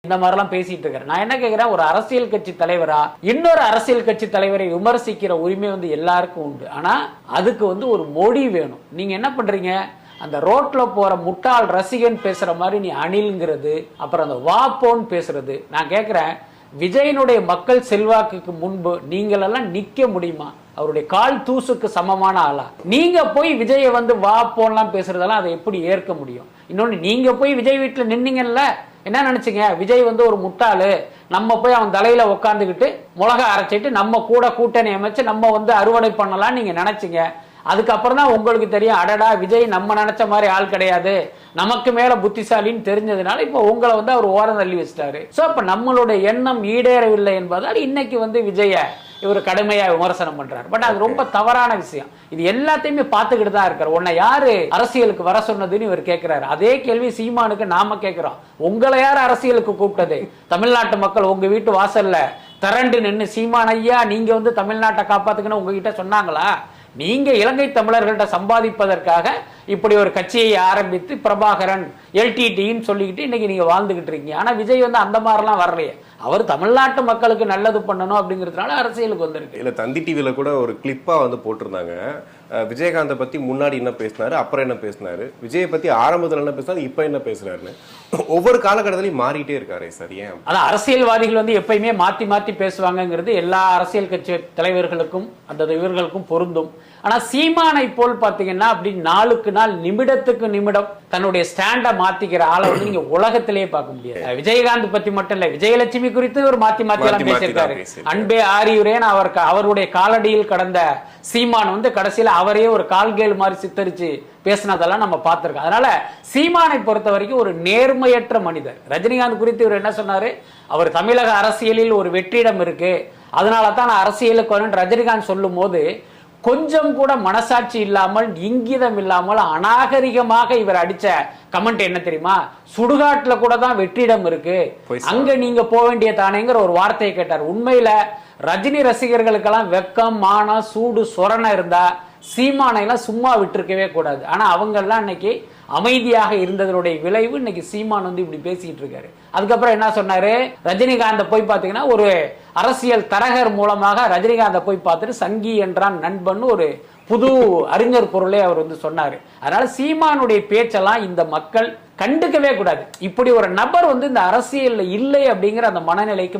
இந்த மாதிரிலாம் பேசிட்டு இருக்காரு. நான் என்ன கேட்கிறேன், ஒரு அரசியல் கட்சி தலைவரா இன்னொரு அரசியல் கட்சி தலைவரை விமர்சிக்கிற உரிமை எல்லாருக்கும் உண்டு. ஆனா அதுக்கு ஒரு மொழி வேணும். நீங்க என்ன பண்றீங்க, அந்த ரோட்ல போற முட்டாள் ரசிகன் பேசுற மாதிரி நீ அணில்ங்கிறது, அப்புறம் அந்த வாப்போன்னு பேசுறது. நான் கேட்கிறேன், விஜயனுடைய மக்கள் செல்வாக்குக்கு முன்பு நீங்கள் எல்லாம் நிக்க முடியுமா? அவருடைய கால் தூசுக்கு சமமான ஆளா? நீங்க போய் விஜய வா போன்லாம் பேசுறதெல்லாம் அதை எப்படி ஏற்க முடியும்? இன்னொன்னு, நீங்க போய் விஜய் வீட்டுல நின்னீங்கல்ல, என்ன நினைச்சீங்க, விஜய் ஒரு முட்டாளு, நம்ம போய் அவன் தலையில உட்காந்துக்கிட்டு மிளகா அரைச்சிட்டு நம்ம கூட கூட்டணி அமைச்சு நம்ம அறுவடை பண்ணலாம் நீங்க நினைச்சீங்க. அதுக்கப்புறம் தான் உங்களுக்கு தெரியும், அடடா விஜய் நம்ம நினைச்ச மாதிரி ஆள் கிடையாது, நமக்கு மேல புத்திசாலின்னு தெரிஞ்சதுனால இப்போ உங்களை அவர் ஓரம் தள்ளி வச்சிட்டாரு. சோ அப்ப நம்மளுடைய எண்ணம் ஈடேறவில்லை என்பதால் இன்னைக்கு விஜய இவர் கடுமையா விமர்சனம் பண்றாரு. பட் அது ரொம்ப தவறான விஷயம். இது எல்லாத்தையுமே பார்த்துக்கிட்டு தான் இருக்காரு. உன்னை யாரு அரசியலுக்கு வர சொன்னதுன்னு இவர் கேட்கிறாரு. அதே கேள்வி சீமானுக்கு நாம கேட்கிறோம். உங்களை யார் அரசியலுக்கு கூப்பிட்டது? தமிழ்நாட்டு மக்கள் உங்க வீட்டு வாசல்ல திரண்டு நின்று சீமான் ஐயா நீங்க தமிழ்நாட்டை காப்பாத்துக்கணும் உங்ககிட்ட சொன்னாங்களா? நீங்க இலங்கை தமிழர்கள்ட்ட சம்பாதிப்பதற்காக இப்படி ஒரு கட்சியை ஆரம்பித்து பிரபாகரன் எல்டிடின்னு சொல்லிக்கிட்டு இன்னைக்கு நீங்க வாழ்ந்துகிட்டு இருக்கீங்க. ஆனா விஜய் அந்த மாதிரிலாம் வரலையே. அவர் தமிழ்நாட்டு மக்களுக்கு நல்லது பண்ணணும் அப்படிங்கிறதுனால அரசியலுக்கு வந்திருக்கு. இல்ல, தந்தி டிவில கூட ஒரு கிளிப்பா போட்டிருந்தாங்க. விஜயகாந்தை பத்தி முன்னாடி என்ன பேசினாரு, அப்புறம் என்ன பேசினாரு, விஜயை பத்தி ஆரம்பத்துல என்ன பேசினாரு, இப்ப என்ன பேசுறாருன்னு ஒவ்வொரு காலகட்டத்திலையும் மாறிட்டே இருக்காரு. சார் ஏன்? அதான் அரசியல்வாதிகள் எப்பயுமே மாத்தி மாத்தி பேசுவாங்கிறது எல்லா அரசியல் கட்சி தலைவர்களுக்கும் அந்த இவர்களுக்கும் பொருந்தும். ஆனா சீமானை போல் பாத்தீங்கன்னா அப்படி நாளுக்கு நாள் நிமிடத்துக்கு நிமிடம் தன்னுடைய ஸ்டாண்ட மாத்திக்கிற ஆளை நீங்க உலகத்திலேயே பார்க்க முடியாது. விஜயகாந்த் பத்தி மட்டும் இல்ல, விஜயலட்சுமி குறித்து ஒரு மாத்தி மாத்தி எல்லாம் பேசியிருக்காரு. அன்பே ஆரியுரேன் அவருடைய காலடியில் கடந்த சீமான் கடைசியில அவரையே ஒரு கால்கேல் மாதிரி சித்தரிச்சு பேசினதெல்லாம் நம்ம பார்த்திருக்கோம். அதனால சீமானை பொறுத்த வரைக்கும் ஒரு நேர்மையற்ற மனிதர். ரஜினிகாந்த் குறித்து இவர் என்ன சொன்னாரு, அவர் தமிழக அரசியலில் ஒரு வெற்றிடம் இருக்கு, அதனால தான் நான் அரசியலுக்கு ரஜினிகாந்த் சொல்லும் போது கொஞ்சம் கூட மனசாட்சி இல்லாமல் இங்கிதம் இல்லாமல் அநாகரிகமாக இவர் அடிச்ச கமெண்ட் என்ன தெரியுமா, சுடுகாட்டுல கூட தான் வெற்றிடம் இருக்கு, அங்க நீங்க போக வேண்டிய தானேங்கிற ஒரு வார்த்தையை கேட்டார். உண்மையில ரஜினி ரசிகர்களுக்கெல்லாம் வெக்கம் மானம் சூடு சொரணை இருந்தா சீமானை எல்லாம் சும்மா விட்டுருக்கவே கூடாது. ஆனா அவங்க எல்லாம் இன்னைக்கு அமைதியாக இருந்ததனுடைய விளைவு இன்னைக்கு சீமான் இப்படி பேசிட்டு இருக்காரு. அதுக்கப்புறம் என்ன சொன்னாரு, ரஜினிகாந்த போய் பாத்தீங்கன்னா ஒரு அரசியல் தரகர் மூலமாக ரஜினிகாந்த போய் பார்த்துட்டு சங்கி என்றான் நண்பன் ஒரு புது அறிஞர் பொருளை அவர் சொன்னாரு. அதனால சீமானுடைய பேச்செல்லாம் இந்த மக்கள் கண்டுக்கவே கூடாது. இப்படி ஒரு நபர் இந்த அரசியல் இல்லை அப்படிங்கிற அந்த மனநிலைக்கு